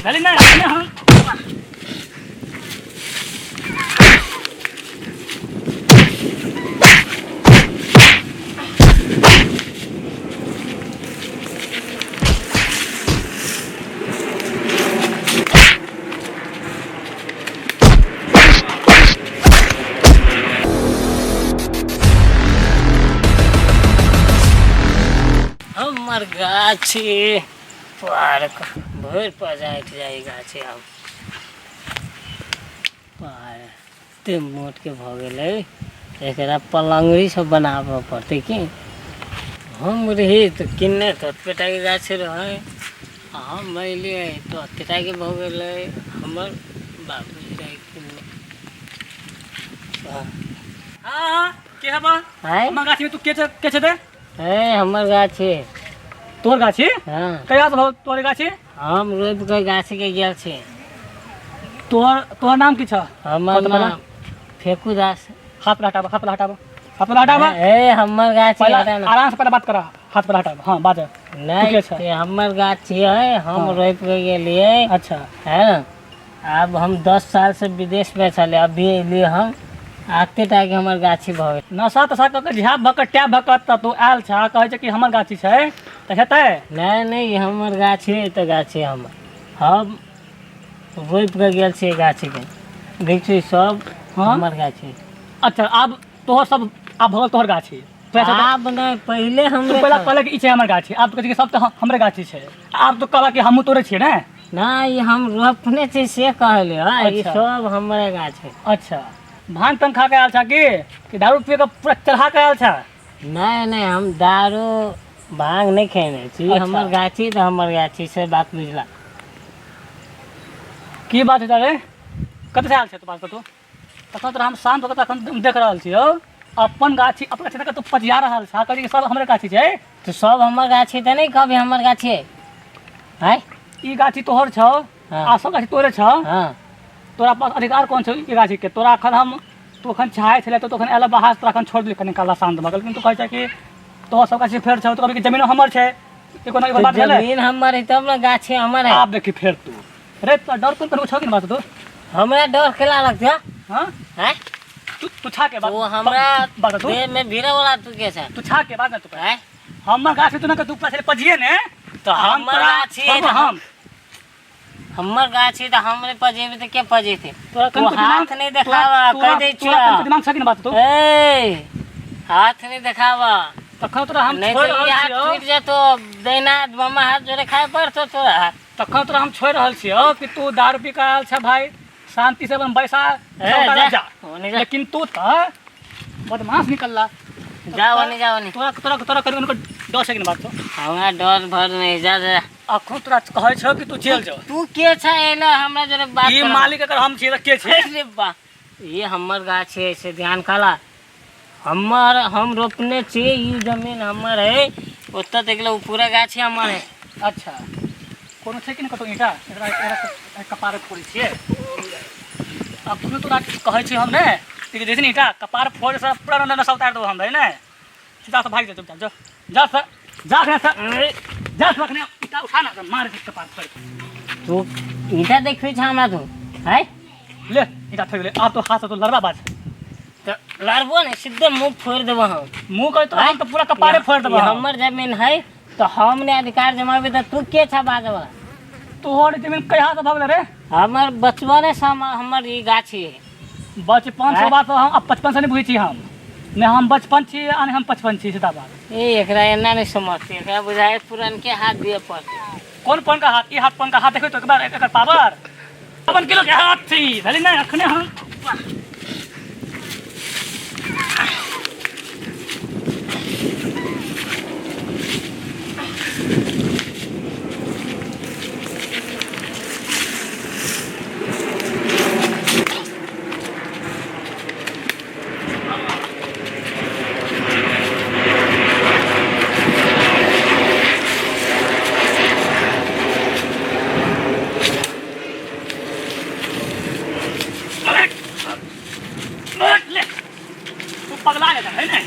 चली ना हम हमर गाछी पार्क भर पजाइत जाए गाछी हम पार एते मोट के भ गेलै एकरा पलंगड़ी सब बनाबऽ पड़तै कि हम रही तो किन्ने तटपेटा के गाछ रहे हम अइलियै तो अतेटा के भ गेलै हमर बाबूजी रहे किन्ने हां के हबा हाय हमर गाछी में तू के छे दे है हमर गाछी तोर गाछी हाँ कहिया से तोर गाछी हम रोप के गाछी के गेल छी तोर नाम की छ हमर नाम फेकू दास हाथ पर हटाबा ए हमर गाछी हटा ना आराम से पहले बात करा हाथ पर हटाबा हां बात है नहीं ते हमर गाछी है हम रोप के गेलिए अच्छा है ना अब हम 10 साल से विदेश में चले अभी अइली हम आते टाके हमर गाछी भ गेल नशा तशा क के झाप भक टैप भक त तू आयल छ कहै छ कि हमर गाछी छै त हेतै नहीं हमर गाछी है तो गाछी हम रोप के गेल छी गाछी के देखी सब हमर गाछी अच्छा अब तोहर सब अब भगल तोहर गाछी अब नहीं पहले हम पहले कि ई छै हमर गाछी अब तो कहै सब त हमरे गाछी छै अब तो कहला कि हमहू तोरे छियै ने नहीं हम रोपने छी से कहले ई सब हमरे गाछी अच्छा भांग तंग खा के आयल छ कि दारू पिए के पूरा चढ़ा के आयल छ नहीं हम दारू भांग नहीं खेने छी हमर गाछी तो हमर गाछी से बात बुझला की बात है रे कत से आयल छ तू बात तू तखन तो हम शांत होकर तखन देख रहल छियो अपन गाछी अपन गाछी तू पजिया रहल छ कहै कि सब हमरे गाछी छै तो सब हमर गाछी त नहीं कभी हमर गाछी है ई गाछी तोहर छ आ सब गाछी तोरे छ हां तोरा पास अधिकार कौन छ ई गाछी के तोरा अखन हम तू अखन छाए छले तो अखन एला बाहर तोरा अखन छोड़ दिल कने काला शांत भगल लेकिन तू कहै छ कि तो सब गाछी फेर छ तो कभी कि जमीन हमर छै ई कोनो बात भेलै जमीन हमर है तब ना गाछी हमर है आप देखी फेर तू रे तो डर कोन छ कि बात तू हमरा डर केला लगत हां है तू छा के बात वो हमरा बात तू देह में भीड़ा वाला तू के छ तू छा के बात ना तू है हमर गाछी तू ना तू पाछे पजिए ने तो हमर गाछी हम हमर गाछी तो हमरे पजेबे तो के पजेते तोरा तू हाथ नहीं देखावा कह दे छुआ दिमाग छकी ना बात तू ए हाथ नहीं देखावा तखन तोरा हम नहीं छोड़ तो रहल ये हाथ छियो टूट जातो देना मामा हाथ जोड़े खाए पड़तो तोरा तखन तोरा हम छोड़ रहल छियो कि तू दारू पी के आयल छ भाई शांति से अपन पैसा जा लेकिन तू त बदमाश निकलला जाओ नहीं तोरा तोरा तोरा करी उनको डर छकी ना बात तू हमरा डर भर नहीं जा अखन तोरा कहै छ कि तू जेल जा तू के छ एला हमरा जोरे बात ई मालिक अगर हम छी त के छै अरे बा ये हमर गाछ है से ध्यान काला हमर हम रोपने छी ई जमीन हमर है ओत्ता देखले उ पूरा गाछ हमर है अच्छा कोनो छै कि न कतो ईटा एकरा कपार फोड़ छियै अब तू तोरा कहै छी हम ने कि जैसे ईटा कपार फोड़ से पूरा नशा उतार दो हम भाई ने सीधा से भाग जा चुपचाप जा रखने ईटा उठा ना मार के कपार फोड़ तू ईटा देखै छ हमरा तू है ले ईटा फेंक ले अब तो हाथ से तो लड़वा बाज तो लड़बो ने सीधे मुंह फोड़ देबो हम मुंह कह तो हम तो पूरा कपारे फोड़ देबो हमर जमीन है तो हमने अधिकार जमाबे त तू के छ बाजवा तोहर जमीन कहिया से भगले रे हमर बचपने से हमर ई गाछी है बचपन से बात हम अब 55 से नहीं बुझी छी हम ने हम बचपन छी आ हम 55 छी सीधा बात ए एकरा एना नहीं समझते एकरा बुझाए पुरन के हाथ दिए पड़ते कौन का हाथ ई हाथ कौन का हाथ देखो तो एक बार एकर पावर 55 किलो के हाथ छी भले ना अखने हम पगला गया है ना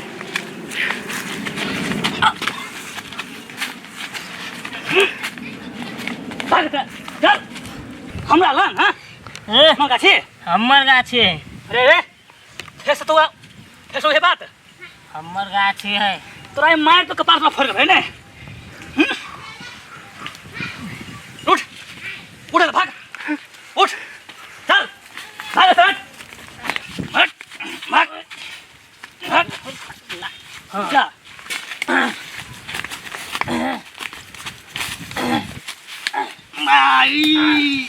भाग चल हमरा लन हाँ ए, हमर गाछी हमर गाछी है। अरे रे फेस तो फेस हे बात हमर गाछी है। तोरा ये मार तो कपार में फोड़ गए ने उठ उठ भाग उठ चल भाग चल भाग भाग भाग जा माई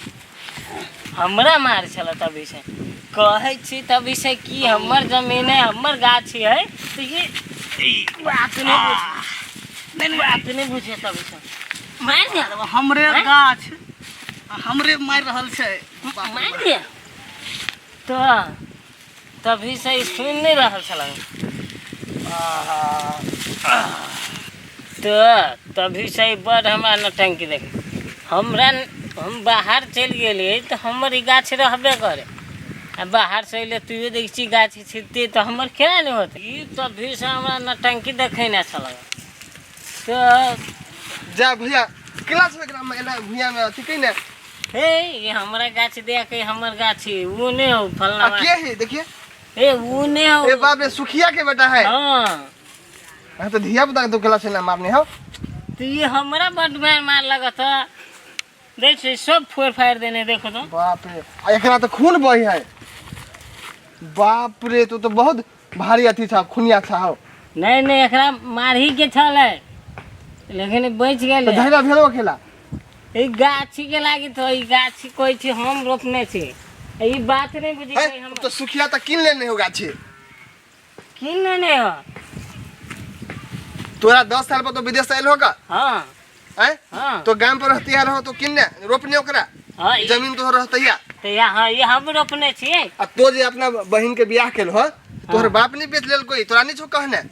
हमरा मार चल तभी से कहे छी तभी से कि हमर जमीन है हमर गाछी है तो ये बात नहीं बुझे तभी से मार दिया हमरे गाछ हमरे मार रहल छै मार दिया तो तभी से सुन नहीं रहल छल तो तभी से बड़ हमरा नटंकी देख हमरा हम बाहर चल गेलिए तो हमर ई गाछ रहबे करे आ बाहर से अइले तू देख छी गाछ छिड़ते तो हमर केना नहीं होते ई तभी से हमरा नटंकी देखे ना छल तो जा भैया क्लास में एकरा में एना भुइया में अथी कई ने हे ये हमरा गाछ दे के हमर गाछी वो नहीं हो फलना के है देखिए ए वो नहीं हो ए बाप रे सुखिया के बेटा है हां तो धिया पुता के तो क्लास में मारने हो तो ये हमरा बड मार लगत है देख से सब फोड़ फाड़ देने देखो तो बाप रे आ एकरा तो खून बही है बाप रे तो बहुत भारी अथी था खूनिया था हो नहीं नहीं एकरा मार ही के छल है लेकिन बच तो गेल धैर्य भेलो खेला ई गाछी के लागी तो ई गाछी कोई थी हम रोपने छी ई बात नहीं बुझी है हम तो सुखिया तो किन लेने होगा छे किन नहीं हो तोरा 10 साल पर तो विदेश आयल होगा हां हैं हां तो गांव पर रहती है रहो तो किन्ने रोपने ओकरा हां जमीन तो रहती है तो यहाँ ये हम रोपने छी आ तो जे अपना बहन के बियाह केल हो तोहर बाप नहीं बेच लेल कोई तोरा नहीं छो कहने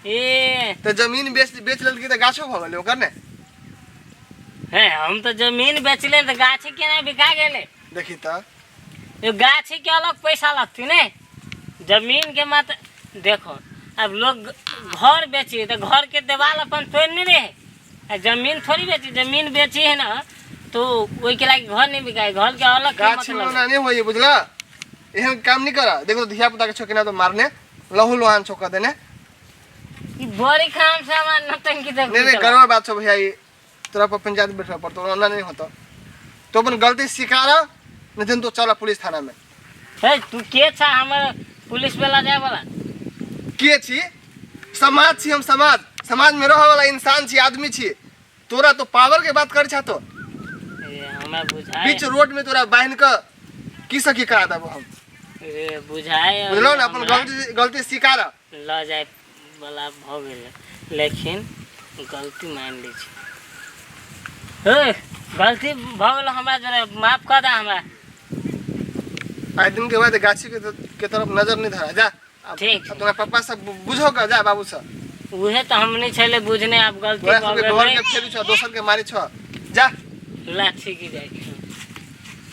ए तो जमीन बेच लेल की तो गाछो भ गेले ओकर ने है हम तो जमीन बेचले तो गाछी केना बिका गेले देखी तो ये गाछी के अलग पैसा लगती ने जमीन के मत देखो अब लोग घर बेची तो घर के दीवार अपन तोड़ नहीं रहे आ जमीन थोड़ी बेची जमीन बेची है ना तो वही के लागे घर नहीं बिकाए घर के अलग गाछी में ना नहीं होई बुझला एहन काम नहीं करा देखो धिया पुता के छोकिना तो मारने लहू लोहान छोका देने ई बड़ी काम से हमार नटंकी देख नहीं नहीं गड़बड़ बात छो भैया ये तोरा पर पंचायत बैठा पड़तो ओना नहीं होता तो अपन गलती स्वीकार नहीं तो चला पुलिस थाना में है तू के छा हमर पुलिस वाला जाए वाला के छी समाज छी हम समाज में रहे वाला इंसान छी आदमी छी तोरा तो पावर के बात कर छा तो ए हमें बुझाए बीच रोड में तोरा बहन का की सकी करा देबो हम ए बुझाए बुझलो ना अपन गलती स्वीकार ल जाए वाला भ गेल लेकिन गलती मान ली छी ए गलती भ गेल हमरा जरा माफ कर दे हमरा आज दिन के बाद गाछी के तरफ नजर नहीं धरा जा ठीक अब तुम्हारे पापा सब बुझोगा जा बाबू सब उहे तो हम नहीं छले बुझने अब गलती तोरा भ सबके घर गेल के फेरू छ दोसर के मारी छ जा लाठी की जाए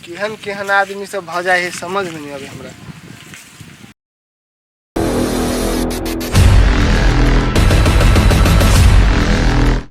केहन केहन आदमी सब भ जाए है समझ में नहीं आवे हमरा